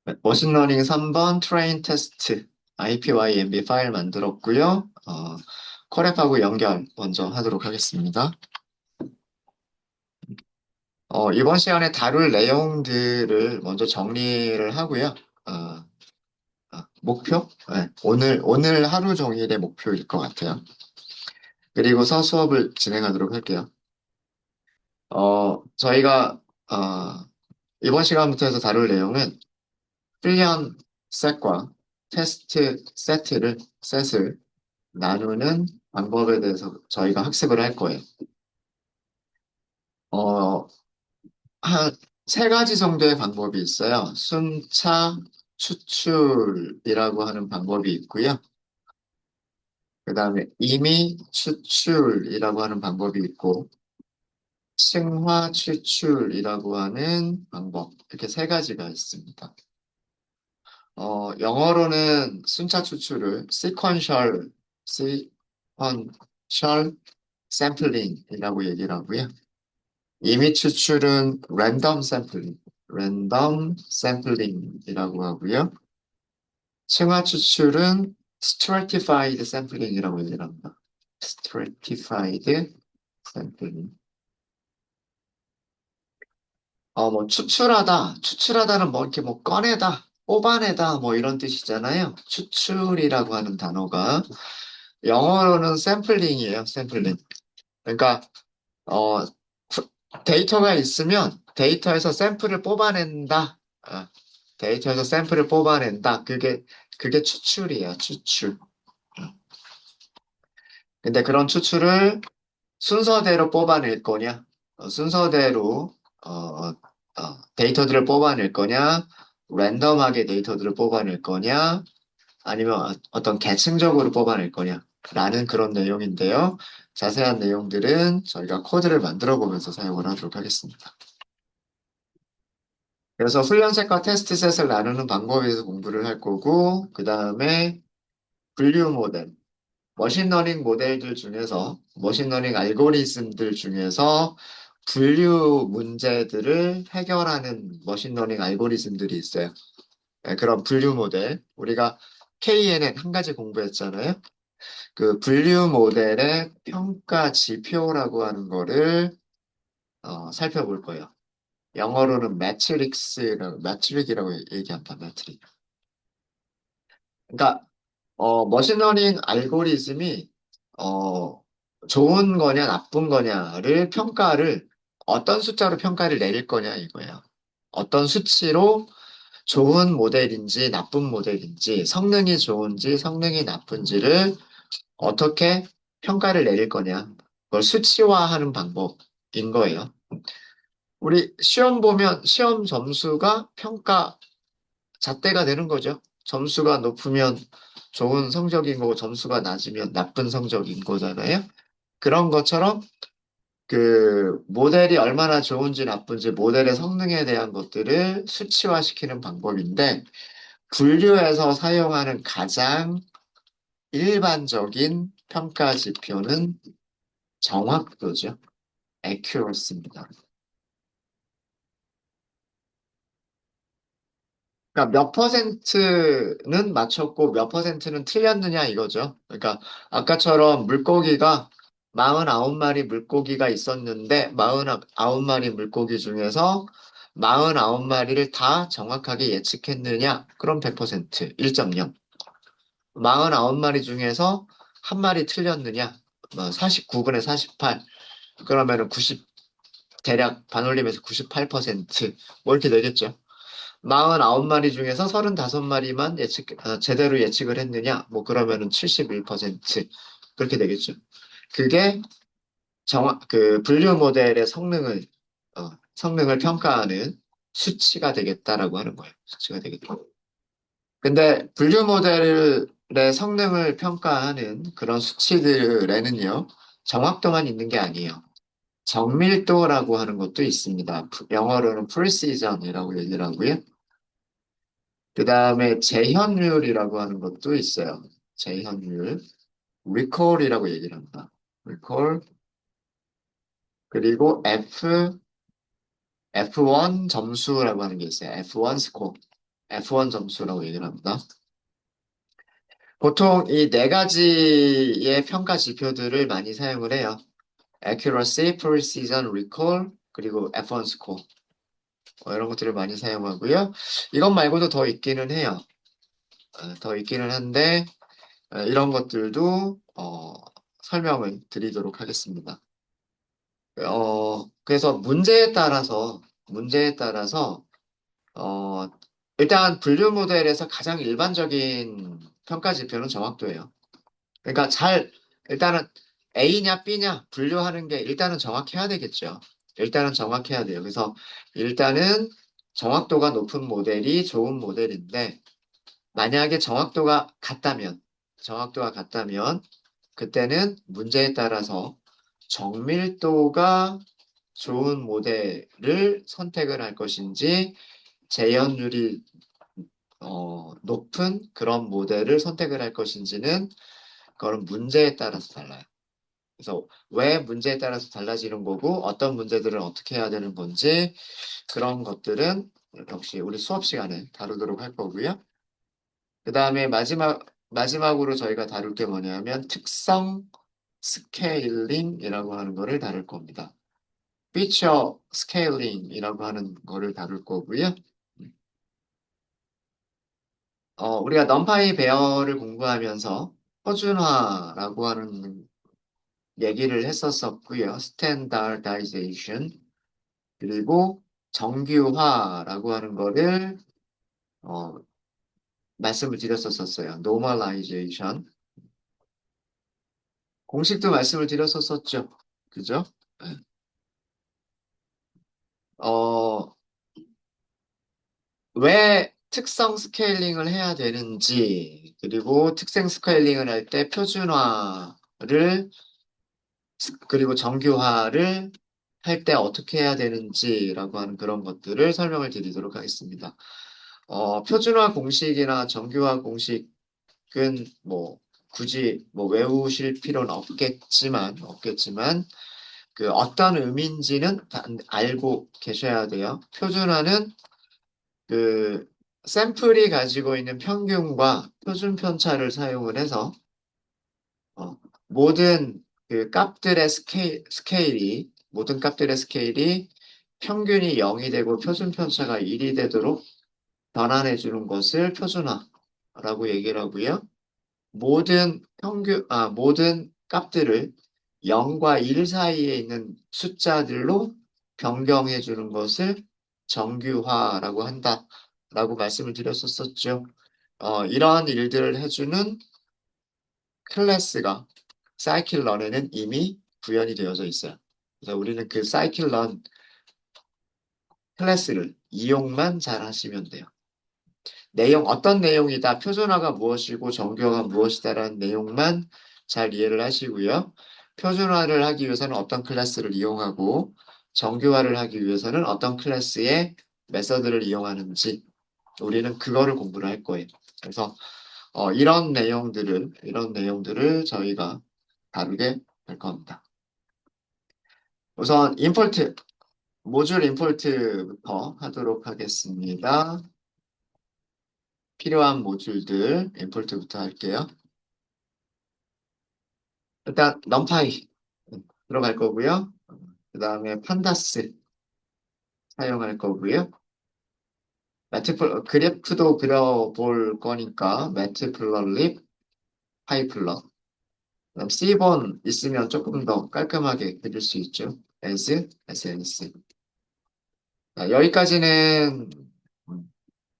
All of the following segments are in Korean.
네, 머신러닝 3번 트레인 테스트 IPYMB 파일 만들었고요. 콜앱하고 연결 먼저 하도록 하겠습니다. 이번 시간에 다룰 내용들을 먼저 정리를 하고요. 어, 목표? 네, 오늘 하루 종일의 목표일 것 같아요. 그리고서 수업을 진행하도록 할게요. 저희가 이번 시간부터 해서 다룰 내용은 훈련 셋과 테스트 셋을 나누는 방법에 대해서 저희가 학습을 할 거예요. 어, 한 세 가지 정도의 방법이 있어요. 순차 추출이라고 하는 방법이 있고요. 그 다음에 임의 추출이라고 하는 방법이 있고, 층화 추출이라고 하는 방법. 이렇게 세 가지가 있습니다. 영어로는 순차 추출을 sequential 샘플링이라고 얘기를 하고요. 임의 추출은 랜덤 샘플링이라고 하고요. 층화 추출은 stratified 샘플링이라고 얘기를 합니다. stratified 샘플링. 추출하다는 뭐 이렇게 뭐 꺼내다, 뽑아내다 뭐 이런 뜻이잖아요. 추출이라고 하는 단어가 영어로는 샘플링이에요. 샘플링. 그러니까 어, 데이터가 있으면 데이터에서 샘플을 뽑아낸다. 데이터에서 샘플을 뽑아낸다. 그게 추출이에요. 추출. 근데 그런 추출을 순서대로 뽑아낼 거냐? 순서대로 데이터들을 뽑아낼 거냐? 랜덤하게 데이터들을 뽑아낼 거냐? 아니면 어떤 계층적으로 뽑아낼 거냐? 라는 그런 내용인데요. 자세한 내용들은 저희가 코드를 만들어 보면서 사용을 하도록 하겠습니다. 그래서 훈련셋과 테스트셋을 나누는 방법에 대해서 공부를 할 거고, 그 다음에 분류 모델, 머신러닝 모델들 중에서, 머신러닝 알고리즘들 중에서 분류 문제들을 해결하는 머신러닝 알고리즘들이 있어요. 네, 그런 분류 모델. 우리가 KNN 한 가지 공부했잖아요. 그 분류 모델의 평가 지표라고 하는 거를 살펴볼 거예요. 영어로는 매트릭이라고 얘기한다, 매트릭. 그러니까, 머신러닝 알고리즘이, 어, 좋은 거냐, 나쁜 거냐를 어떤 숫자로 평가를 내릴 거냐, 이거예요. 어떤 수치로 좋은 모델인지, 나쁜 모델인지, 성능이 좋은지, 성능이 나쁜지를 어떻게 평가를 내릴 거냐. 그걸 수치화하는 방법인 거예요. 우리 시험 보면 시험 점수가 평가 잣대가 되는 거죠. 점수가 높으면 좋은 성적인 거고 점수가 낮으면 나쁜 성적인 거잖아요. 그런 것처럼 그 모델이 얼마나 좋은지 나쁜지 모델의 성능에 대한 것들을 수치화시키는 방법인데 분류에서 사용하는 가장 일반적인 평가 지표는 정확도죠. accuracy입니다. 그러니까 몇 퍼센트는 맞췄고 몇 퍼센트는 틀렸느냐 이거죠. 그러니까 아까처럼 물고기가 49마리 물고기가 있었는데 49마리 물고기 중에서 49마리를 다 정확하게 예측했느냐? 그럼 100%, 1.0. 49마리 중에서 한 마리 틀렸느냐? 49분의 48. 그러면은 90, 대략 반올림에서 98%뭐 이렇게 되겠죠. 49마리 중에서 35마리만 제대로 예측을 했느냐? 뭐 그러면은 71% 그렇게 되겠죠. 그게 그 분류 모델의 성능을 평가하는 수치가 되겠다라고 하는 거예요. 수치가 되겠다. 근데 분류 모델의 성능을 평가하는 그런 수치들에는요, 정확도만 있는 게 아니에요. 정밀도라고 하는 것도 있습니다. 영어로는 precision이라고 얘기를 하고요. 그 다음에 재현율이라고 하는 것도 있어요. 재현율. recall이라고 얘기를 합니다. recall. 그리고 F1 점수라고 하는 게 있어요. F1 스코어. F1 점수라고 얘기를 합니다. 보통 이 네 가지의 평가 지표들을 많이 사용을 해요. Accuracy, Precision, Recall, 그리고 F1 score. 이런 것들을 많이 사용하고요. 이것 말고도 더 있기는 해요. 더 있기는 한데, 이런 것들도 설명을 드리도록 하겠습니다. 그래서 문제에 따라서 어, 일단 분류 모델에서 가장 일반적인 평가 지표는 정확도예요. 그러니까 일단은 A냐 B냐 분류하는 게 일단은 정확해야 되겠죠. 일단은 정확해야 돼요. 그래서 일단은 정확도가 높은 모델이 좋은 모델인데, 만약에 정확도가 같다면, 그때는 문제에 따라서 정밀도가 좋은 모델을 선택을 할 것인지, 재현율이 높은 그런 모델을 선택을 할 것인지는 그거는 문제에 따라서 달라요. 그래서 왜 문제에 따라서 달라지는 거고 어떤 문제들은 어떻게 해야 되는 건지 그런 것들은 역시 우리 수업 시간에 다루도록 할 거고요. 그 다음에 마지막으로 저희가 다룰 게 뭐냐면 특성 스케일링이라고 하는 거를 다룰 겁니다. 피처 스케일링이라고 하는 거를 다룰 거고요. 우리가 넘파이 베어를 공부하면서 표준화라고 하는 얘기를 했었었고요. 스탠다다이제이션 그리고 정규화라고 하는 거를 어, 말씀을 드렸었어요. 노멀라이제이션 공식도 말씀을 드렸었었죠. 그죠? 네. 어, 왜 특성 스케일링을 해야 되는지, 그리고 특성 스케일링을 할 때 표준화를, 그리고 정규화를 할 때 어떻게 해야 되는지라고 하는 그런 것들을 설명을 드리도록 하겠습니다. 표준화 공식이나 정규화 공식은 뭐 굳이 뭐 외우실 필요는 없겠지만, 그 어떤 의미인지는 알고 계셔야 돼요. 표준화는 그 샘플이 가지고 있는 평균과 표준 편차를 사용을 해서 어, 모든 그 값들의 모든 값들의 스케일이 평균이 0이 되고 표준 편차가 1이 되도록 변환해 주는 것을 표준화라고 얘기를 하고요. 모든 값들을 0과 1 사이에 있는 숫자들로 변경해 주는 것을 정규화라고 한다라고 말씀을 드렸었죠. 이러한 일들을 해주는 클래스가 사이클런에는 이미 구현이 되어져 있어요. 그래서 우리는 그 사이클런 클래스를 이용만 잘 하시면 돼요. 어떤 내용이다, 표준화가 무엇이고 정교화가 무엇이다라는 내용만 잘 이해를 하시고요. 표준화를 하기 위해서는 어떤 클래스를 이용하고 정교화를 하기 위해서는 어떤 클래스의 메서드를 이용하는지 우리는 그거를 공부를 할 거예요. 그래서 이런 내용들을 저희가 다루게 될 겁니다. 우선 모듈 임포트부터 하도록 하겠습니다. 필요한 모듈들 임포트부터 할게요. 일단 넘파이 들어갈 거고요. 그 다음에 판다스 사용할 거고요. 그래프도 그려볼 거니까 매트플러립, 파이플러. 그다음 C번 있으면 조금 더 깔끔하게 그릴 수 있죠. SNS. 여기까지는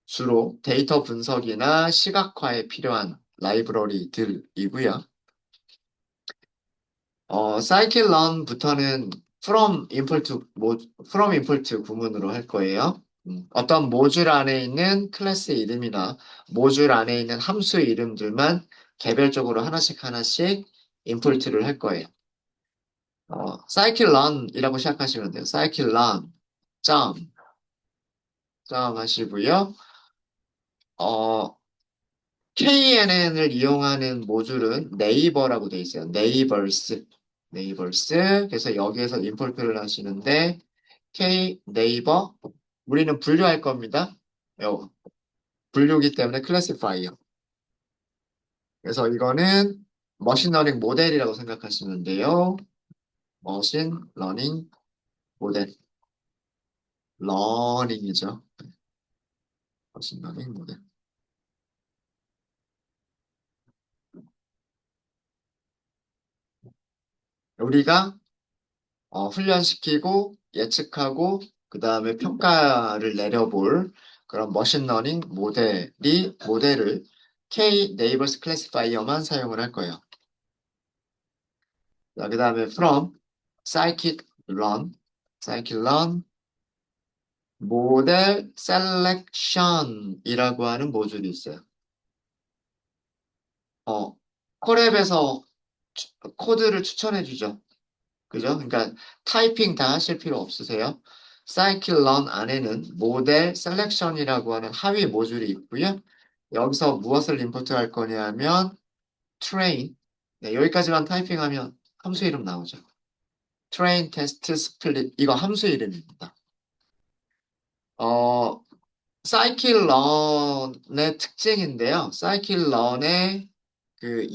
주로 데이터 분석이나 시각화에 필요한 라이브러리들이고요. scikit-learn부터는 from import 구문으로 할 거예요. 어떤 모듈 안에 있는 클래스의 이름이나 모듈 안에 있는 함수의 이름들만 개별적으로 하나씩 하나씩 임포트를 할 거예요. scikit-learn이라고 시작하시면 돼요. scikit-learn 점 하시고요. 어, KNN을 이용하는 모듈은 네이버라고 돼 있어요. 네이버스. 그래서 여기에서 임포트를 하시는데 K 네이버 우리는 분류할 겁니다. 요 분류기 때문에 클래시파이어. 그래서 이거는 머신러닝 모델이라고 생각하시면 돼요. 머신 러닝 모델. 러닝이죠. 머신 러닝 모델. 우리가 훈련시키고 예측하고 그 다음에 평가를 내려볼 그런 머신러닝 모델을 K 네이버스 클래시파이어만 사용을 할 거예요. 자, 그 다음에 from scikit-learn 모델 selection이라고 하는 모듈이 있어요. 어, 콜앱에서 코드를 추천해 주죠. 그죠? 그러니까 타이핑 다 하실 필요 없으세요. scikit-learn 안에는 모델 셀렉션이라고 하는 하위 모듈이 있고요. 여기서 무엇을 임포트 할 거냐면 train. 네, 여기까지만 타이핑하면 함수 이름 나오죠. train test split 이거 함수 이름입니다. 어, scikit-learn의 특징인데요. scikit-learn의 그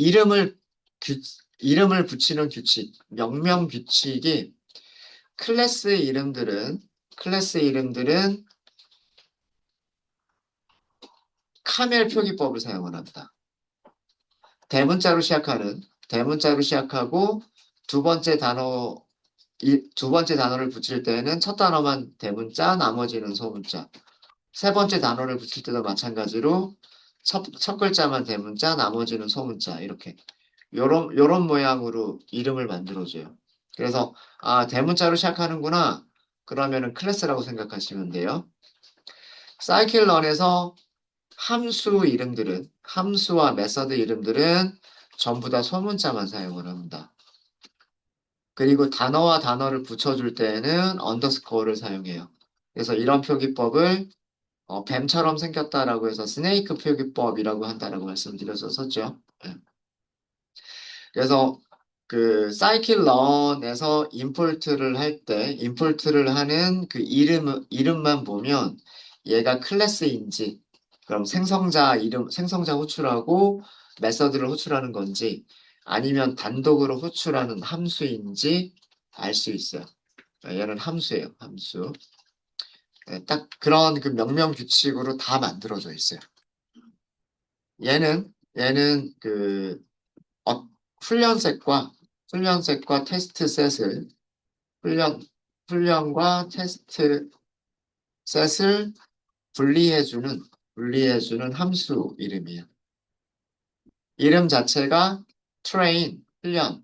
규- 이름을 붙이는 규칙, 명명 규칙이 클래스 이름들은 클래스 이름들은 카멜 표기법을 사용을 합니다. 대문자로 시작하고 두 번째 단어 두 번째 단어를 붙일 때는 첫 단어만 대문자, 나머지는 소문자. 세 번째 단어를 붙일 때도 마찬가지로 첫 글자만 대문자, 나머지는 소문자 이렇게 요런 모양으로 이름을 만들어줘요. 그래서 아 대문자로 시작하는구나. 그러면은 클래스라고 생각하시면 돼요. 사이클런에서 함수와 메서드 이름들은 전부 다 소문자만 사용을 합니다. 그리고 단어와 단어를 붙여줄 때에는 언더스코어를 사용해요. 그래서 이런 표기법을 뱀처럼 생겼다라고 해서 스네이크 표기법이라고 한다라고 말씀드렸었죠. 예. 그래서 그 사이클런에서 임포트를 하는 그 이름만 보면 얘가 클래스인지 그럼 생성자 호출하고 메서드를 호출하는 건지 아니면 단독으로 호출하는 함수인지 알 수 있어요. 얘는 함수예요, 함수. 네, 딱 그런 그 명명 규칙으로 다 만들어져 있어요. 얘는 그 어, 훈련셋과 테스트 셋을 훈련 훈련과 테스트 셋을 분리해주는 함수 이름이에요. 이름 자체가 train 훈련,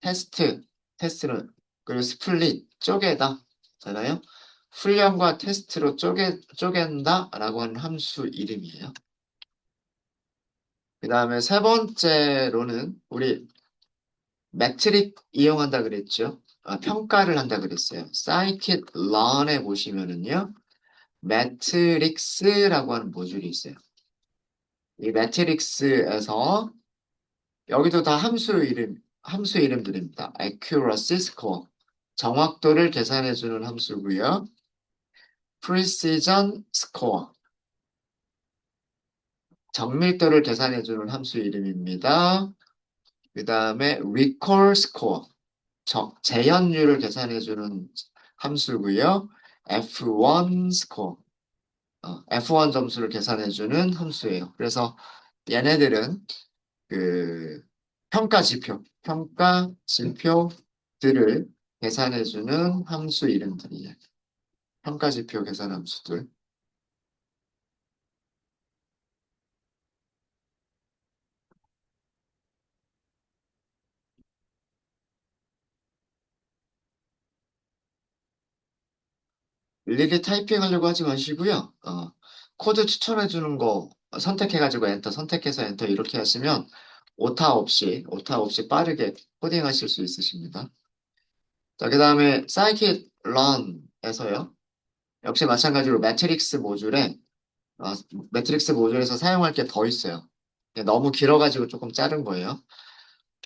테스트는 그리고 split 쪼개다 잖아요. 훈련과 테스트로 쪼갠다라고 하는 함수 이름이에요. 그 다음에 세 번째로는 우리 매트릭 이용한다 그랬죠. 평가를 한다 그랬어요. scikit-learn에 보시면은요. 매트릭스라고 하는 모듈이 있어요. 이 매트릭스에서 여기도 다 함수 이름들입니다. accuracy score. 정확도를 계산해주는 함수고요. precision score. 정밀도를 계산해주는 함수 이름입니다. 그 다음에 recall score. 재현율을 계산해주는 함수고요. F1 score. F1 점수를 계산해주는 함수예요. 그래서 얘네들은 그 평가 지표들을 계산해주는 함수 이름들이에요. 평가 지표 계산 함수들. 일일이 타이핑하려고 하지 마시고요. 코드 추천해주는 거 선택해가지고 선택해서 엔터 이렇게 하시면 오타 없이 빠르게 코딩하실 수 있으십니다. 자, 그 다음에 scikit-learn에서요. 역시 마찬가지로 어, 매트릭스 모듈에서 사용할 게 더 있어요. 너무 길어가지고 조금 자른 거예요.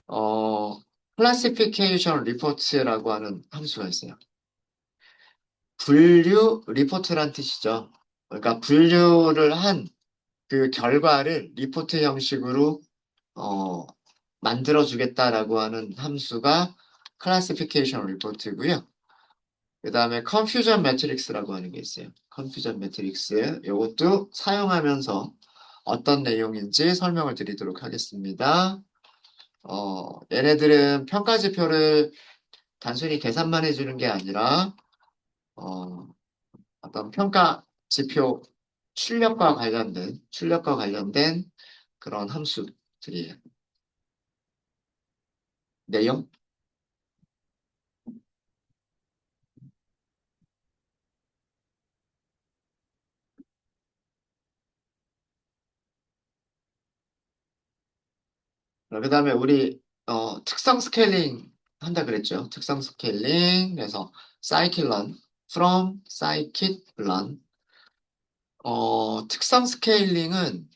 어, classification report라고 하는 함수가 있어요. 분류 리포트란 뜻이죠. 그러니까 그 결과를 리포트 형식으로 어, 만들어주겠다라고 하는 함수가 classification report고요. 그 다음에 confusion matrix라고 하는 게 있어요. confusion matrix. 이것도 사용하면서 어떤 내용인지 설명을 드리도록 하겠습니다. 얘네들은 평가 지표를 단순히 계산만 해주는 게 아니라, 어, 어떤 평가 지표 출력과 관련된 그런 함수들이에요. 내용? 그 다음에 우리, 특성 스케일링 한다 그랬죠. 특성 스케일링. 그래서, scikit-learn, from scikit-learn. 특성 스케일링은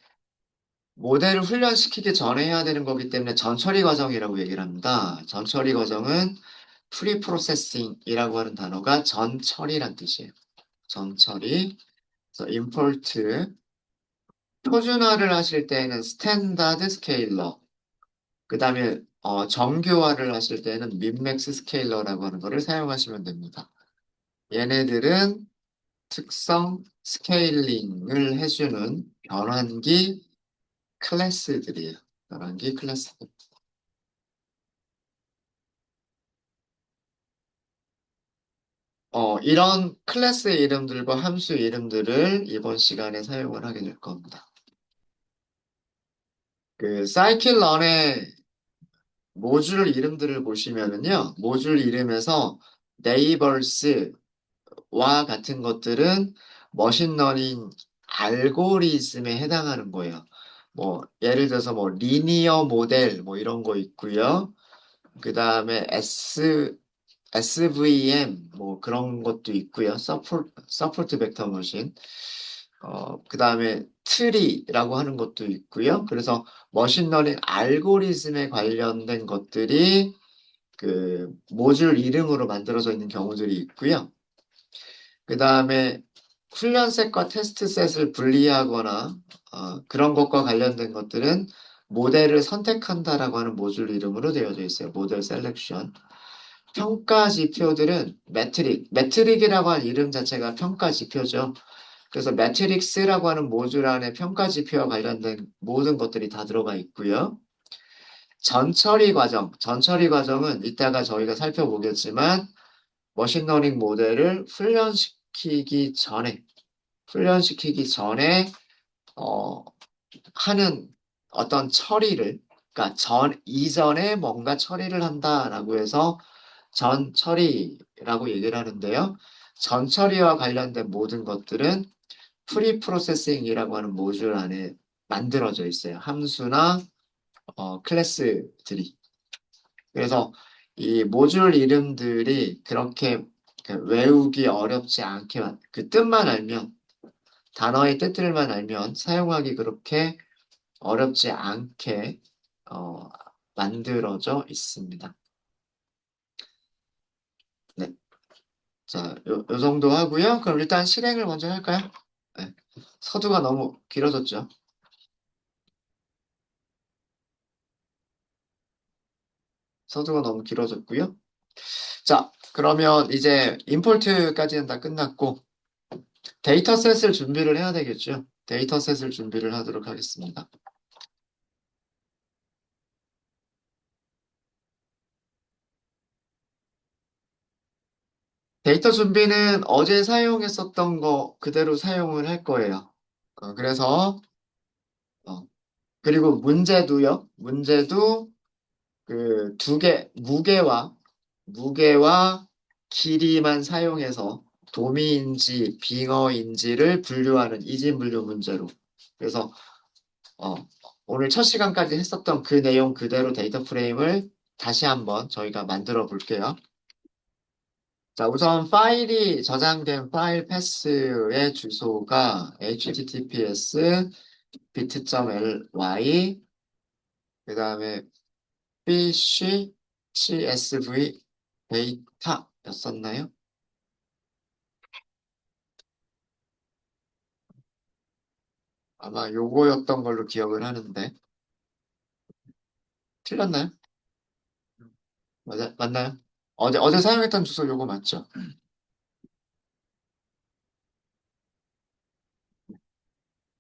모델을 훈련시키기 전에 해야 되는 거기 때문에 전처리 과정이라고 얘기를 합니다. 전처리 과정은 프리프로세싱이라고 하는 단어가 전처리란 뜻이에요. 전처리. 그래서 import, 표준화를 하실 때는 스탠다드 스케일러, 그 다음에 정교화를 하실 때는 민맥스 스케일러라고 하는 거를 사용하시면 됩니다. 얘네들은 특성 스케일링을 해주는 변환기 클래스들이에요. 변환기 클래스들. 이런 클래스 이름들과 함수 이름들을 이번 시간에 사용을 하게 될 겁니다. 그 사이클런의 모듈 이름들을 보시면은요, 모듈 이름에서 네이버스와 같은 것들은 머신러닝 알고리즘에 해당하는 거예요. 뭐, 예를 들어서 뭐, 리니어 모델, 뭐 이런 거 있고요. 그 다음에 SVM, 뭐 그런 것도 있고요. 서포트 벡터 머신. 그 다음에 트리라고 하는 것도 있고요. 그래서 머신러닝 알고리즘에 관련된 것들이 그 모듈 이름으로 만들어져 있는 경우들이 있고요. 그 다음에 훈련셋과 테스트셋을 분리하거나 그런 것과 관련된 것들은 모델을 선택한다라고 하는 모듈 이름으로 되어져 있어요. 모델 셀렉션. 평가 지표들은 매트릭이라고 하는 이름 자체가 평가 지표죠. 그래서 매트릭스라고 하는 모듈 안에 평가 지표와 관련된 모든 것들이 다 들어가 있고요. 전처리 과정은 이따가 저희가 살펴보겠지만 머신러닝 모델을 훈련시키기 전에 어, 하는 어떤 처리를, 그러니까 이전에 뭔가 처리를 한다라고 해서 전 처리라고 얘기를 하는데요. 전 처리와 관련된 모든 것들은 프리 프로세싱이라고 하는 모듈 안에 만들어져 있어요. 함수나 클래스들이. 그래서 이 모듈 이름들이 그렇게 그 외우기 어렵지 않게 그 뜻만 알면 단어의 뜻들만 알면 사용하기 그렇게 어렵지 않게 어, 만들어져 있습니다. 네. 자, 요 정도 하고요. 그럼 일단 실행을 먼저 할까요? 네. 서두가 너무 길어졌죠. 서두가 너무 길어졌고요. 자, 그러면 이제 임포트까지는 다 끝났고 데이터셋을 준비를 해야 되겠죠. 데이터셋을 준비를 하도록 하겠습니다. 데이터 준비는 어제 사용했었던 거 그대로 사용을 할 거예요. 그래서 어, 그리고 문제도요. 문제도 그 무게와 길이만 사용해서 도미인지 빙어인지를 분류하는 이진 분류 문제로. 그래서 어, 오늘 첫 시간까지 했었던 그 내용 그대로 데이터 프레임을 다시 한번 저희가 만들어 볼게요. 자, 우선 파일이 저장된 파일 패스의 주소가 https bit.ly 그 다음에 bc csv 데이터였었나요? 아마 요거였던 걸로 기억을 하는데 틀렸나요? 맞나요? 어제 사용했던 주소 요거 맞죠?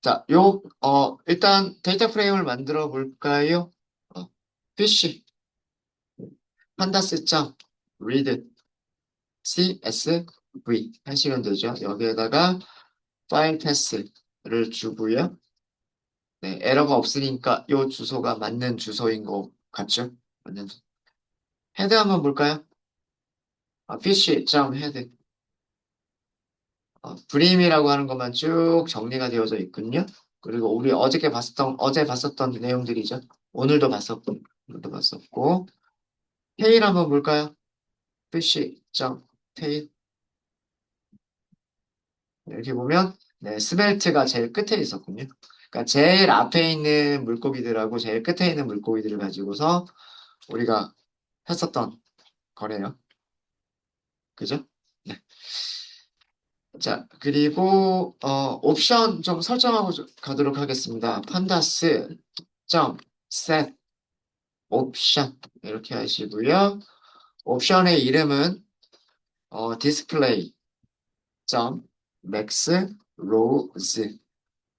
자, 일단 데이터 프레임을 만들어 볼까요? 어, fish, pandas.read, CSV 하시면 되죠. 여기에다가 파일 패스를 주고요. 네, 에러가 없으니까 요 주소가 맞는 주소인 거 같죠? 맞는 헤드 한번 볼까요? fish.head, 브림이라고 하는 것만 쭉 정리가 되어져 있군요. 그리고 우리 어제 봤었던 내용들이죠. 오늘도 봤었고, 테일 한번 볼까요? fish.tail. 이렇게 보면, 네, 스멜트가 제일 끝에 있었군요. 그러니까 제일 앞에 있는 물고기들하고 제일 끝에 있는 물고기들을 가지고서 우리가 했었던 거래요. 그죠? 네. 자, 그리고, 옵션 좀 설정하고 가도록 하겠습니다. 판다스, 점, set, 옵션. 이렇게 하시고요. 옵션의 이름은, 디스플레이, 점, 맥스, 로즈,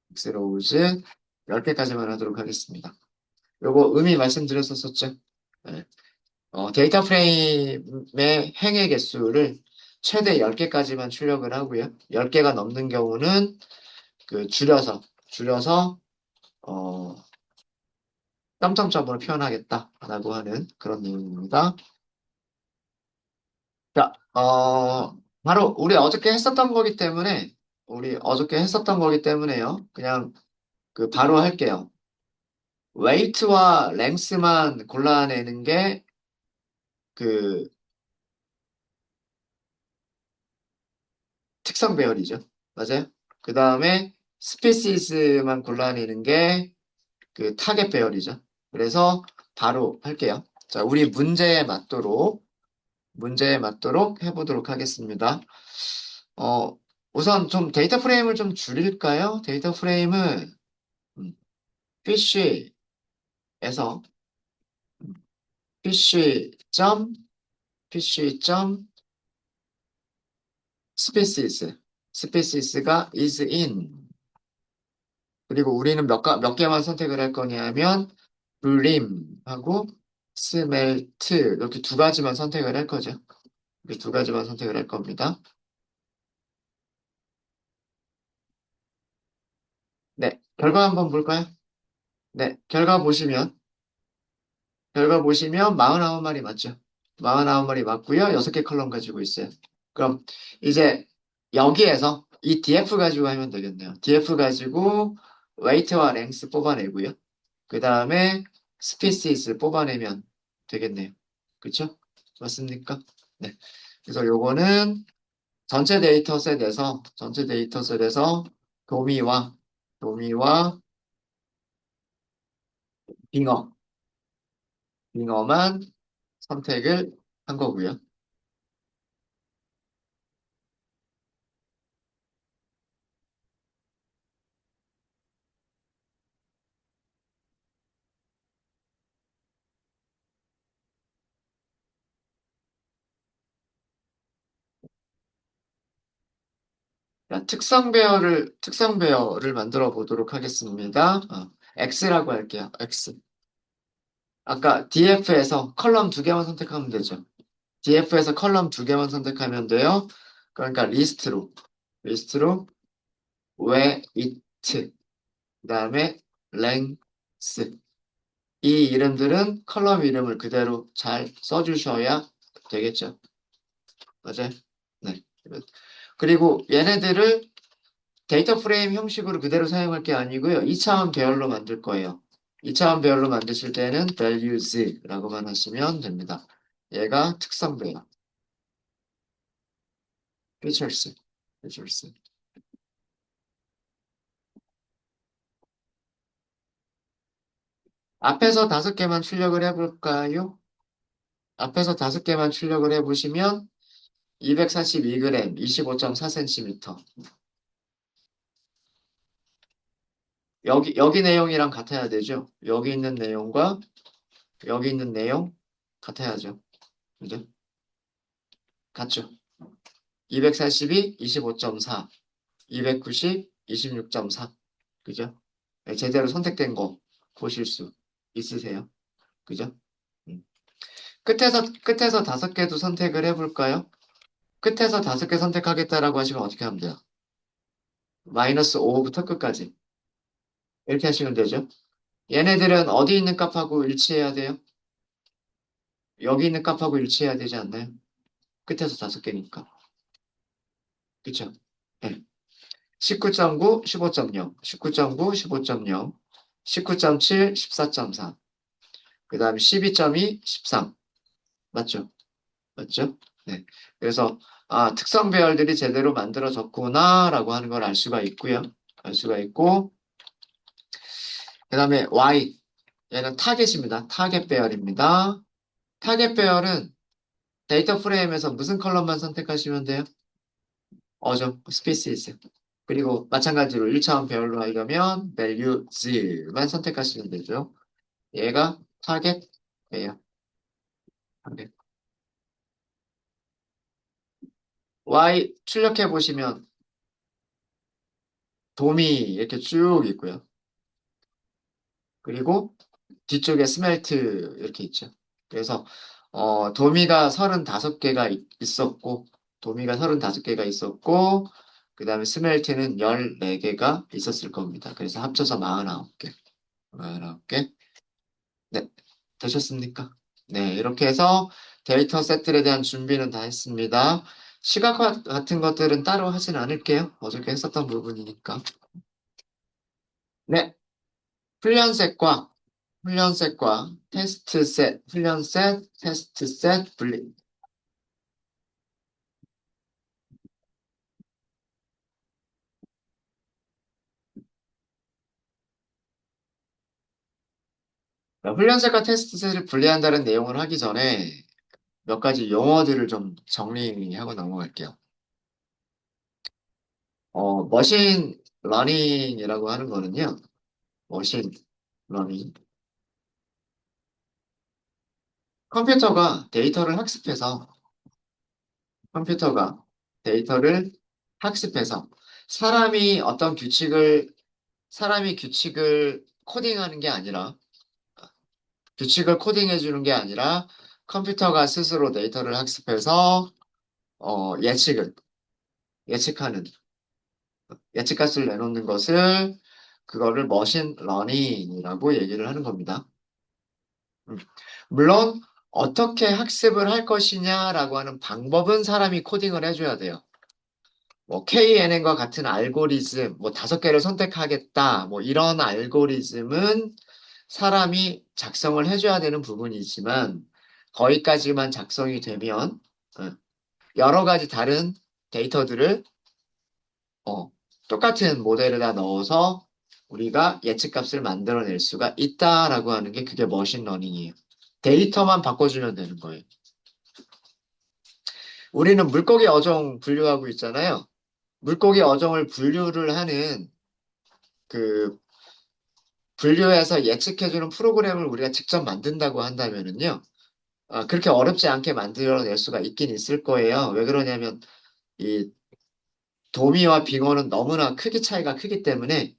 맥스, 로즈, 10개까지만 하도록 하겠습니다. 요거 의미 말씀드렸었죠? 네. 데이터 프레임의 행의 개수를 최대 10개까지만 출력을 하고요. 10개가 넘는 경우는 줄여서, 어, 점점점으로 표현하겠다라고 하는 그런 내용입니다. 자, 바로 우리 어저께 했었던 거기 때문에요. 그냥 바로 할게요. 웨이트와 랭스만 골라내는 게 그 특성 배열이죠. 맞아요? 그 다음에 스피시스만 골라내는 게 타겟 배열이죠. 그래서 바로 할게요. 자, 우리 문제에 맞도록 해보도록 하겠습니다. 어, 우선 좀 데이터 프레임을 좀 줄일까요? 데이터 프레임은 음, 피쉬에서 피쉬 점 피쉬 점 스피시스 스피시스가 is in. 그리고 우리는 몇 개만 선택을 할 거냐면 brim하고 smelt 이렇게 두 가지만 선택을 할 거죠. 이렇게 두 가지만 선택을 할 겁니다. 네, 결과 한번 볼까요? 네, 결과 보시면 49마리 맞죠? 49마리 맞고요. 6개 컬럼 가지고 있어요. 그럼 이제 여기에서 이 DF 가지고 하면 되겠네요. DF 가지고 웨이트와 랭스 뽑아내고요. 그 다음에 스피시스 뽑아내면 되겠네요. 그쵸? 맞습니까? 네. 그래서 요거는 전체 데이터셋에서 도미와 도미와 빙어 빙어만 선택을 한 거고요. 자, 특성 배열을 만들어 보도록 하겠습니다. X라고 할게요. X. 아까 DF에서 컬럼 두 개만 선택하면 되죠. DF에서 컬럼 두 개만 선택하면 돼요. 그러니까 리스트로 왜 it, 그다음에 length. 이 이름들은 컬럼 이름을 그대로 잘 써주셔야 되겠죠. 맞아요? 네. 그리고 얘네들을 데이터 프레임 형식으로 그대로 사용할 게 아니고요. 2차원 배열로 만들 거예요. 2차원 배열로 만드실 때는 values라고만 하시면 됩니다. 얘가 특성 배열, features, features. 앞에서 5개만 출력을 해볼까요? 앞에서 5개만 출력을 해보시면 242g, 25.4cm. 여기 내용이랑 같아야 되죠? 여기 있는 내용과 여기 있는 내용 같아야죠. 그죠? 같죠? 242, 25.4, 290, 26.4. 그죠? 네, 제대로 선택된 거 보실 수 있으세요. 그죠? 음. 끝에서 5개도 선택을 해볼까요? 끝에서 5개 선택하겠다라고 하시면 어떻게 하면 돼요? 마이너스 5부터 끝까지. 이렇게 하시면 되죠. 얘네들은 어디 있는 값하고 일치해야 돼요? 여기 있는 값하고 일치해야 되지 않나요? 끝에서 5개니까. 그쵸? 네. 19.9, 15.0, 19.9, 15.0, 19.7, 14.4, 그 다음에 12.2, 13. 맞죠? 맞죠? 네. 그래서, 아, 특성 배열들이 제대로 만들어졌구나라고 하는 걸 알 수가 있고요. 알 수가 있고, 그 다음에 Y. 얘는 타겟입니다. 타겟 배열입니다. 타겟 배열은 데이터 프레임에서 무슨 컬럼만 선택하시면 돼요? 어죠. 스피시스. 그리고 마찬가지로 1차원 배열로 하려면 values만 선택하시면 되죠. 얘가 타겟이에요. 타겟. Y 출력해 보시면 돔이 이렇게 쭉 있고요. 그리고 뒤쪽에 스멜트 이렇게 있죠. 그래서 도미가 35개가 있었고 도미가 35개가 있었고 그 다음에 스멜트는 14개가 있었을 겁니다. 그래서 합쳐서 49개. 49개. 네. 되셨습니까? 네. 이렇게 해서 데이터 세트에 대한 준비는 다 했습니다. 시각화 같은 것들은 따로 하진 않을게요. 어저께 했었던 부분이니까. 네. 훈련셋과 훈련셋과 테스트셋, 훈련셋, 테스트셋 분리. 훈련셋과 테스트셋을 분리한다는 내용을 하기 전에 몇 가지 용어들을 좀 정리하고 넘어갈게요. 머신 러닝이라고 하는 거는요. 머신 러닝. 컴퓨터가 데이터를 학습해서 컴퓨터가 데이터를 학습해서 사람이 어떤 사람이 규칙을 코딩하는 게 아니라 규칙을 코딩해 주는 게 아니라 컴퓨터가 스스로 데이터를 학습해서 예측을 예측하는 예측값을 내놓는 것을 그거를 머신 러닝이라고 얘기를 하는 겁니다. 음. 물론 어떻게 학습을 할 것이냐라고 하는 방법은 사람이 코딩을 해줘야 돼요. 뭐 KNN과 같은 알고리즘, 뭐 5개를 선택하겠다, 뭐 이런 알고리즘은 사람이 작성을 해줘야 되는 부분이지만 거기까지만 작성이 되면 어, 여러 가지 다른 데이터들을 어, 똑같은 모델에다 넣어서 우리가 예측값을 만들어낼 수가 있다라고 하는 게 그게 머신러닝이에요. 데이터만 바꿔주면 되는 거예요. 우리는 물고기 어종 분류하고 있잖아요. 물고기 어종을 분류를 하는 그 분류해서 예측해주는 프로그램을 우리가 직접 만든다고 한다면은요. 그렇게 어렵지 않게 만들어낼 수가 있긴 있을 거예요. 왜 그러냐면 이 도미와 빙어는 너무나 크기 차이가 크기 때문에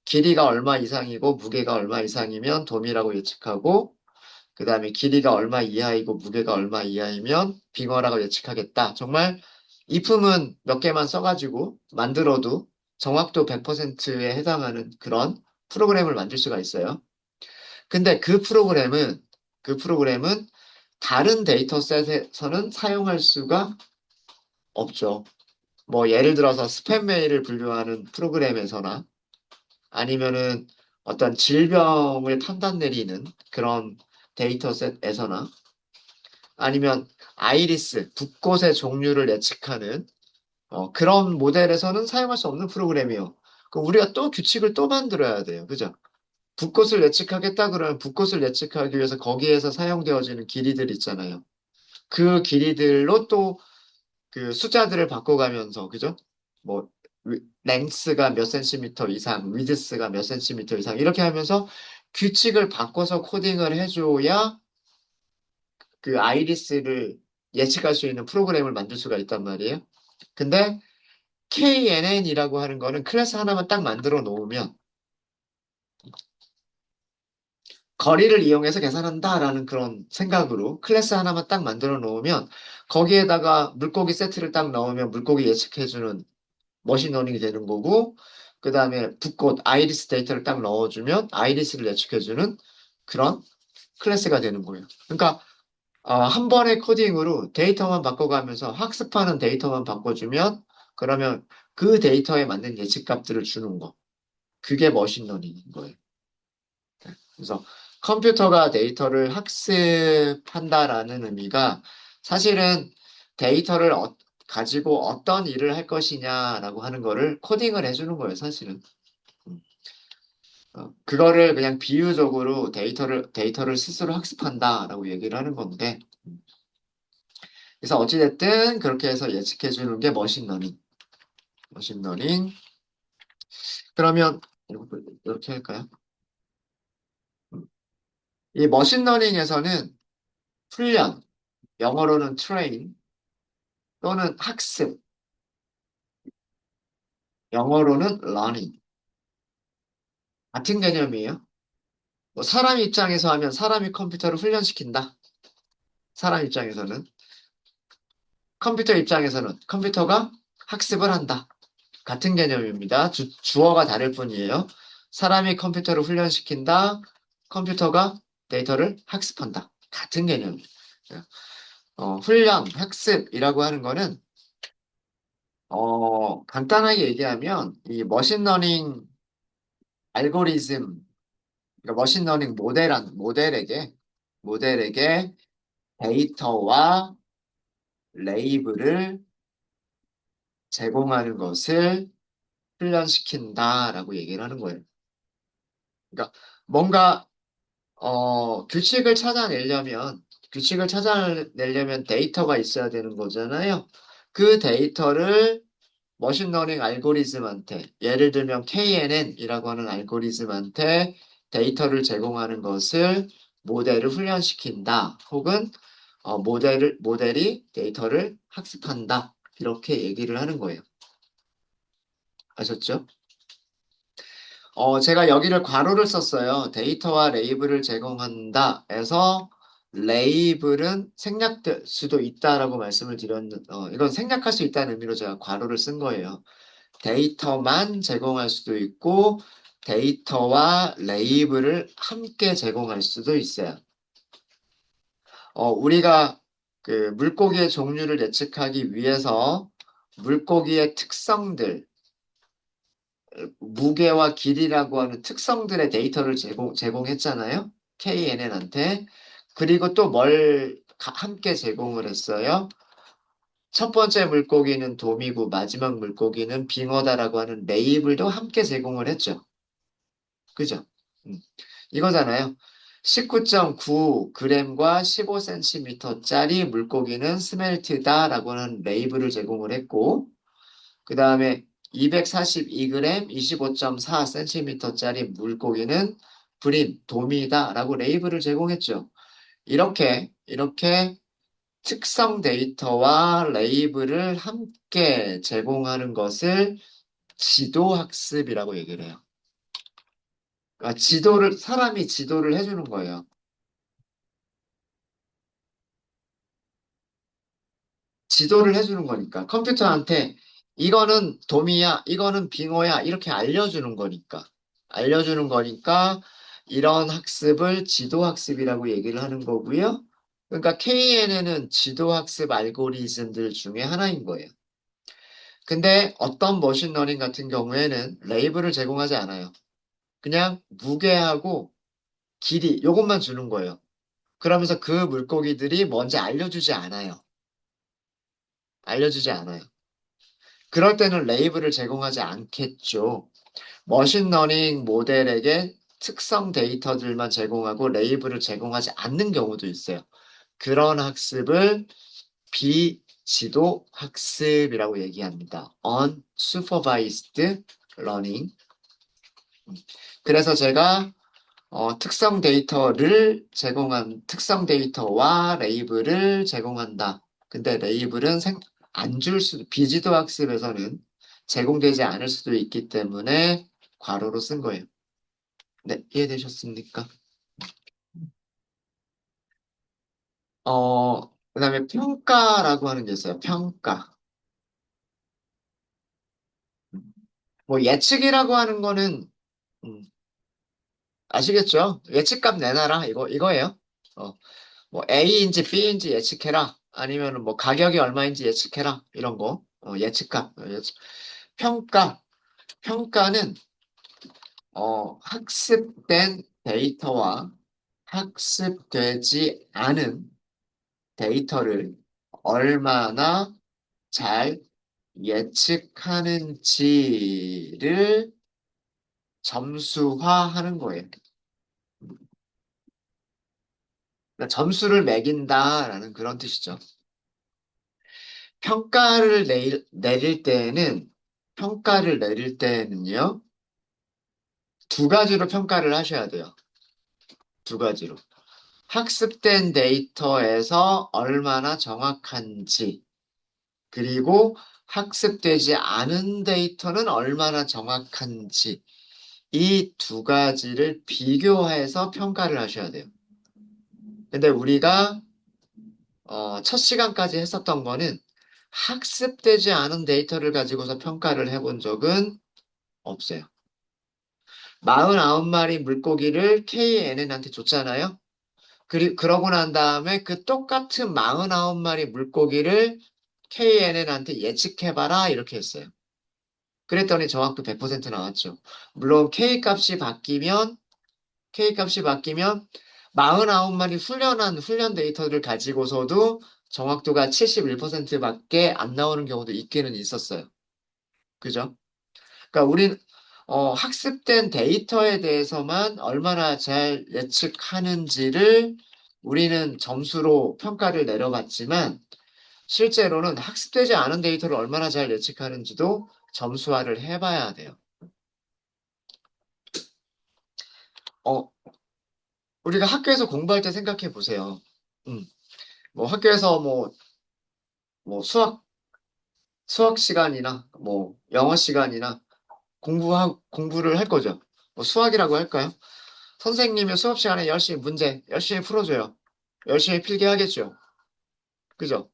길이가 얼마 이상이고 무게가 얼마 이상이면 도미라고 예측하고 그 다음에 길이가 얼마 이하이고 무게가 얼마 이하이면 빙어라고 예측하겠다. 정말 이품은 몇 개만 써가지고 만들어도 정확도 100%에 해당하는 그런 프로그램을 만들 수가 있어요. 근데 그 프로그램은 다른 데이터셋에서는 사용할 수가 없죠. 뭐 예를 들어서 스팸 메일을 분류하는 프로그램에서나 아니면은 어떤 질병을 판단 내리는 그런 데이터셋에서나 아니면 아이리스, 붓꽃의 종류를 예측하는 그런 모델에서는 사용할 수 없는 프로그램이에요. 그럼 우리가 또 규칙을 또 만들어야 돼요. 그죠? 붓꽃을 예측하겠다 그러면 붓꽃을 예측하기 위해서 거기에서 사용되어지는 길이들 있잖아요. 그 길이들로 또 그 숫자들을 바꿔가면서, 그죠? 뭐 랭스가 몇 센티미터 이상, 위드스가 몇 센티미터 이상 이렇게 하면서 규칙을 바꿔서 코딩을 해줘야 그 아이리스를 예측할 수 있는 프로그램을 만들 수가 있단 말이에요. 근데 KNN이라고 하는 거는 클래스 하나만 딱 만들어 놓으면 거리를 이용해서 계산한다라는 그런 생각으로 클래스 하나만 딱 만들어 놓으면 거기에다가 물고기 세트를 딱 넣으면 물고기 예측해주는 머신러닝이 되는 거고 그 다음에 붓꽃 아이리스 데이터를 딱 넣어주면 아이리스를 예측해주는 그런 클래스가 되는 거예요. 그러니까 한 번의 코딩으로 데이터만 바꿔가면서 학습하는 데이터만 바꿔주면 그러면 그 데이터에 맞는 예측값들을 주는 거. 그게 머신러닝인 거예요. 그래서 컴퓨터가 데이터를 학습한다라는 의미가 사실은 데이터를 가지고 어떤 일을 할 것이냐라고 하는 거를 코딩을 해주는 거예요, 사실은. 음. 그거를 그냥 비유적으로 데이터를 스스로 학습한다라고 얘기를 하는 건데. 그래서 어찌됐든 그렇게 해서 예측해주는 게 머신러닝. 머신러닝. 그러면 이렇게 할까요? 음. 이 머신러닝에서는 훈련, 영어로는 train 또는 학습, 영어로는 learning. 같은 개념이에요. 뭐 사람 입장에서 하면 사람이 컴퓨터를 훈련시킨다. 사람 입장에서는. 컴퓨터 입장에서는 컴퓨터가 학습을 한다. 같은 개념입니다. 주어가 다를 뿐이에요. 사람이 컴퓨터를 훈련시킨다. 컴퓨터가 데이터를 학습한다. 같은 개념이에요. 훈련, 학습이라고 하는 거는 간단하게 얘기하면 이 머신러닝 알고리즘, 그러니까 머신러닝 모델에게 데이터와 레이블을 제공하는 것을 훈련시킨다라고 얘기를 하는 거예요. 그러니까 뭔가 규칙을 찾아내려면 데이터가 있어야 되는 거잖아요. 그 데이터를 머신러닝 알고리즘한테, 예를 들면 KNN이라고 하는 알고리즘한테 데이터를 제공하는 것을 모델을 훈련시킨다. 혹은 모델이 데이터를 학습한다. 이렇게 얘기를 하는 거예요. 아셨죠? 제가 여기를 괄호를 썼어요. 데이터와 레이블을 제공한다. 해서 레이블은 생략될 수도 있다라고 말씀을 드렸는데, 이건 생략할 수 있다는 의미로 제가 괄호를 쓴 거예요. 데이터만 제공할 수도 있고, 데이터와 레이블을 함께 제공할 수도 있어요. 우리가 그 물고기의 종류를 예측하기 위해서 물고기의 특성들, 무게와 길이라고 하는 특성들의 데이터를 제공했잖아요. KNN한테. 그리고 또 뭘 함께 제공을 했어요. 첫 번째 물고기는 도미고 마지막 물고기는 빙어다라고 하는 레이블도 함께 제공을 했죠. 그죠? 음. 이거잖아요. 19.9g과 15cm짜리 물고기는 스멜트다라고 하는 레이블을 제공을 했고, 그 다음에 242g, 25.4cm짜리 물고기는 브림, 도미다라고 레이블을 제공했죠. 이렇게 특성 데이터와 레이블을 함께 제공하는 것을 지도학습이라고 얘기를 해요. 그러니까 사람이 지도를 해주는 거예요. 지도를 해주는 거니까. 컴퓨터한테 이거는 도미야, 이거는 빙어야, 이렇게 알려주는 거니까. 알려주는 거니까 이런 학습을 지도학습이라고 얘기를 하는 거고요. 그러니까 KNN은 지도학습 알고리즘들 중에 하나인 거예요. 근데 어떤 머신러닝 같은 경우에는 레이블을 제공하지 않아요. 그냥 무게하고 길이, 이것만 주는 거예요. 그러면서 그 물고기들이 뭔지 알려주지 않아요. 그럴 때는 레이블을 제공하지 않겠죠. 머신러닝 모델에게 특성 데이터들만 제공하고 레이블을 제공하지 않는 경우도 있어요. 그런 학습을 지도 학습이라고 얘기합니다. unsupervised learning. 그래서 제가 특성 데이터와 레이블을 제공한다. 근데 레이블은 안 줄 비지도 학습에서는 제공되지 않을 수도 있기 때문에 괄호로 쓴 거예요. 네, 이해되셨습니까? 그다음에 평가라고 하는 게 있어요. 평가. 뭐 예측이라고 하는 거는 음, 아시겠죠? 예측값 내놔라. 이거예요. 어, 뭐 A인지 B인지 예측해라. 아니면 뭐 가격이 얼마인지 예측해라. 이런 거. 예측값. 평가. 평가는 학습된 데이터와 학습되지 않은 데이터를 얼마나 잘 예측하는지를 점수화하는 거예요. 그러니까 점수를 매긴다라는 그런 뜻이죠. 평가를 내릴 때는요, 두 가지로 평가를 하셔야 돼요. 두 가지로. 학습된 데이터에서 얼마나 정확한지, 그리고 학습되지 않은 데이터는 얼마나 정확한지, 이 두 가지를 비교해서 평가를 하셔야 돼요. 근데 우리가 첫 시간까지 했었던 거는 학습되지 않은 데이터를 가지고서 평가를 해본 적은 없어요. 49마리 물고기를 KNN한테 줬잖아요. 그러고 난 다음에 그 똑같은 49마리 물고기를 KNN한테 예측해봐라 이렇게 했어요. 그랬더니 정확도 100% 나왔죠. 물론 K값이 바뀌면 49마리 훈련 데이터를 가지고서도 정확도가 71%밖에 안 나오는 경우도 있기는 있었어요. 그죠? 그러니까 우린 학습된 데이터에 대해서만 얼마나 잘 예측하는지를 우리는 점수로 평가를 내려봤지만 실제로는 학습되지 않은 데이터를 얼마나 잘 예측하는지도 점수화를 해봐야 돼요. 어, 우리가 학교에서 공부할 때 생각해 보세요. 음, 뭐 학교에서 뭐 수학 시간이나 뭐 영어 시간이나 공부를 할 거죠. 뭐 수학이라고 할까요? 선생님이 수업 시간에 열심히 풀어줘요. 열심히 필기하겠죠. 그죠?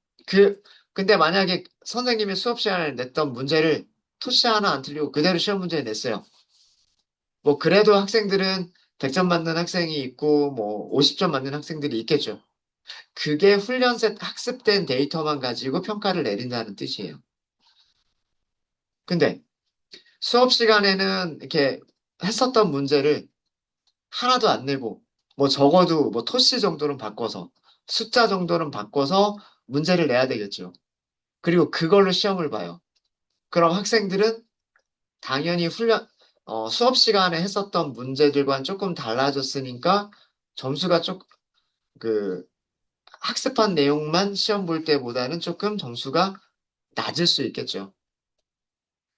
근데 만약에 선생님이 수업 시간에 냈던 문제를 토시 하나 안 틀리고 그대로 시험 문제 냈어요. 뭐 그래도 학생들은 100점 맞는 학생이 있고 뭐 50점 맞는 학생들이 있겠죠. 그게 학습된 데이터만 가지고 평가를 내린다는 뜻이에요. 근데 수업 시간에는 이렇게 했었던 문제를 하나도 안 내고 뭐 적어도 뭐 토시 정도는 바꿔서 숫자 정도는 바꿔서 문제를 내야 되겠죠. 그리고 그걸로 시험을 봐요. 그럼 학생들은 당연히 수업 시간에 했었던 문제들과는 조금 달라졌으니까 점수가 그, 학습한 내용만 시험 볼 때보다는 조금 점수가 낮을 수 있겠죠.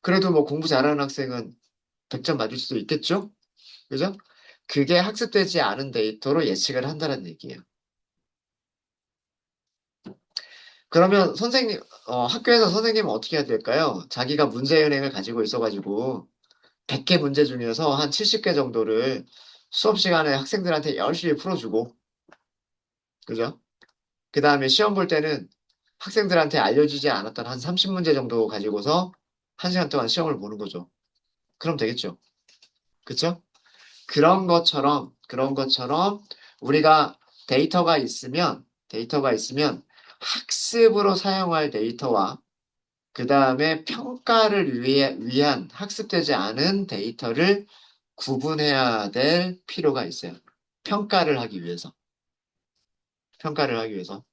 그래도 뭐 공부 잘하는 학생은 100점 맞을 수도 있겠죠? 그죠? 그게 학습되지 않은 데이터로 예측을 한다는 얘기예요. 그러면 학교에서 선생님은 어떻게 해야 될까요? 자기가 문제은행을 가지고 있어가지고 100개 문제 중에서 한 70개 정도를 수업 시간에 학생들한테 열심히 풀어주고, 그죠? 그 다음에 시험 볼 때는 학생들한테 알려주지 않았던 한 30문제 정도 가지고서 1시간 동안 시험을 보는 거죠. 그럼 되겠죠. 그쵸? 그런 것처럼 우리가 데이터가 있으면 학습으로 사용할 데이터와 그 다음에 평가를 위한 학습되지 않은 데이터를 구분해야 될 필요가 있어요. 평가를 하기 위해서. 평가를 하기 위해서.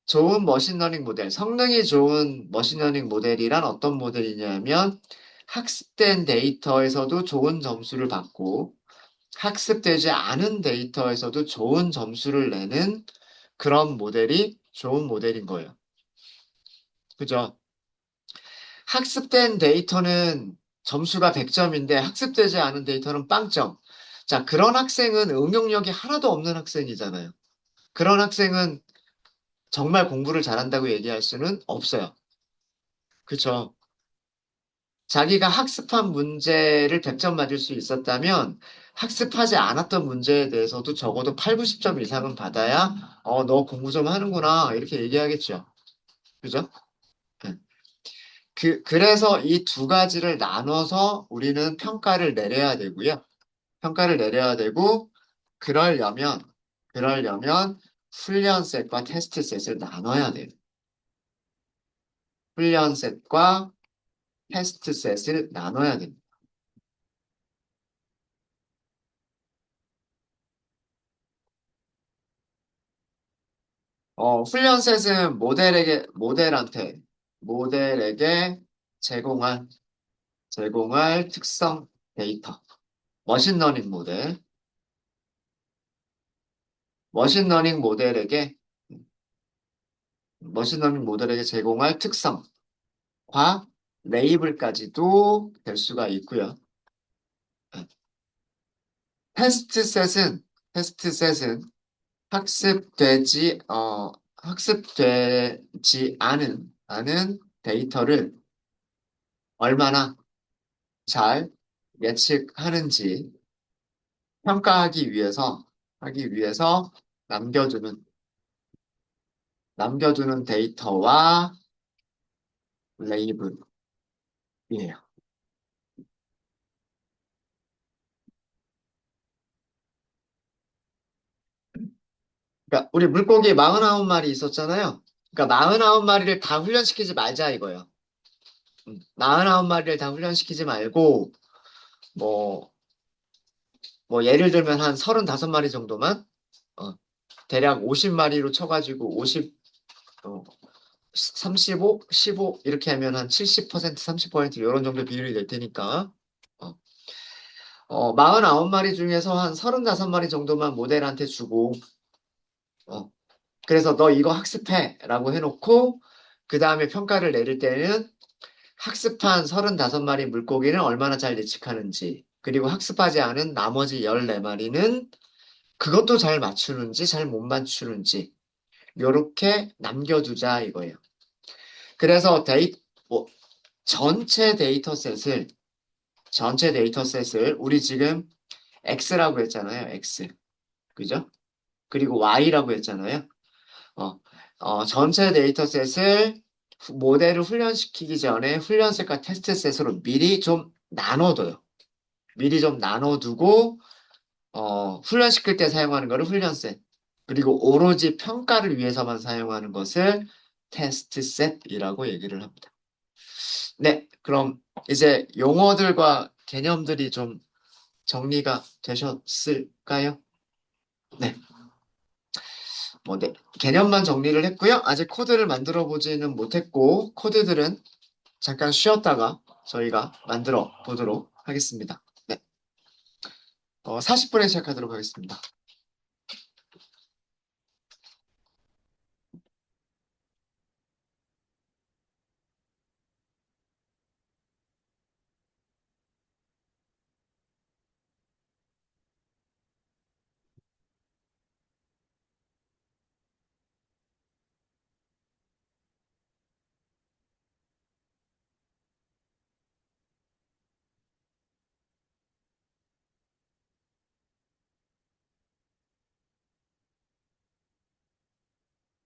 좋은 머신러닝 모델, 성능이 좋은 머신러닝 모델이란 어떤 모델이냐면 학습된 데이터에서도 좋은 점수를 받고 학습되지 않은 데이터에서도 좋은 점수를 내는 그런 모델이 좋은 모델인 거예요. 그죠? 학습된 데이터는 점수가 100점인데 학습되지 않은 데이터는 빵점. 자, 그런 학생은 응용력이 하나도 없는 학생이잖아요. 그런 학생은 정말 공부를 잘한다고 얘기할 수는 없어요. 그쵸? 자기가 학습한 문제를 100점 맞을 수 있었다면 학습하지 않았던 문제에 대해서도 적어도 8, 90점 이상은 받아야 너 공부 좀 하는구나 이렇게 얘기하겠죠. 그죠? 네. 그래서 이 두 가지를 나눠서 우리는 평가를 내려야 되고요. 평가를 내려야 되고 그러려면 그러려면 훈련 셋과 테스트 셋을 나눠야 돼요. 훈련 셋과 테스트 셋을 나눠야 됩니다. 훈련셋은 모델에게 제공할, 제공할 특성 데이터. 머신러닝 모델, 머신러닝 모델에게, 머신러닝 모델에게 제공할 특성과 레이블까지도 될 수가 있고요. 테스트셋은, 테스트셋은 학습되지 않은 데이터를 얼마나 잘 예측하는지 평가하기 위해서 남겨두는, 남겨두는 데이터와 레이블이에요. 그러니까 우리 물고기 49마리 있었잖아요. 그러니까 49마리를 다 훈련시키지 말자 이거예요. 49마리를 다 훈련시키지 말고, 뭐, 뭐 예를 들면 한 35마리 정도만, 어, 대략 50마리로 쳐가지고 50, 35, 15 이렇게 하면 한 70%, 30% 이런 정도 비율이 될 테니까, 어, 49마리 중에서 한 35마리 정도만 모델한테 주고, 어, 그래서 너 이거 학습해 라고 해놓고, 그 다음에 평가를 내릴 때는 학습한 35마리 물고기는 얼마나 잘 예측하는지, 그리고 학습하지 않은 나머지 14마리는 그것도 잘 맞추는지, 잘 못 맞추는지, 요렇게 남겨두자 이거예요. 그래서 뭐, 전체 데이터셋을, 전체 데이터셋을, 우리 지금 X라고 했잖아요, X. 그죠? 그리고 Y라고 했잖아요. 어, 전체 데이터셋을 모델을 훈련시키기 전에 훈련셋과 테스트셋으로 미리 좀 나눠둬요. 미리 좀 나눠두고, 훈련시킬 때 사용하는 거를 훈련셋. 그리고 오로지 평가를 위해서만 사용하는 것을 테스트셋이라고 얘기를 합니다. 네, 그럼 이제 용어들과 개념들이 좀 정리가 되셨을까요? 네. 네. 개념만 정리를 했고요. 아직 코드를 만들어 보지는 못했고, 코드들은 잠깐 쉬었다가 저희가 만들어 보도록 하겠습니다. 네. 40분에 시작하도록 하겠습니다.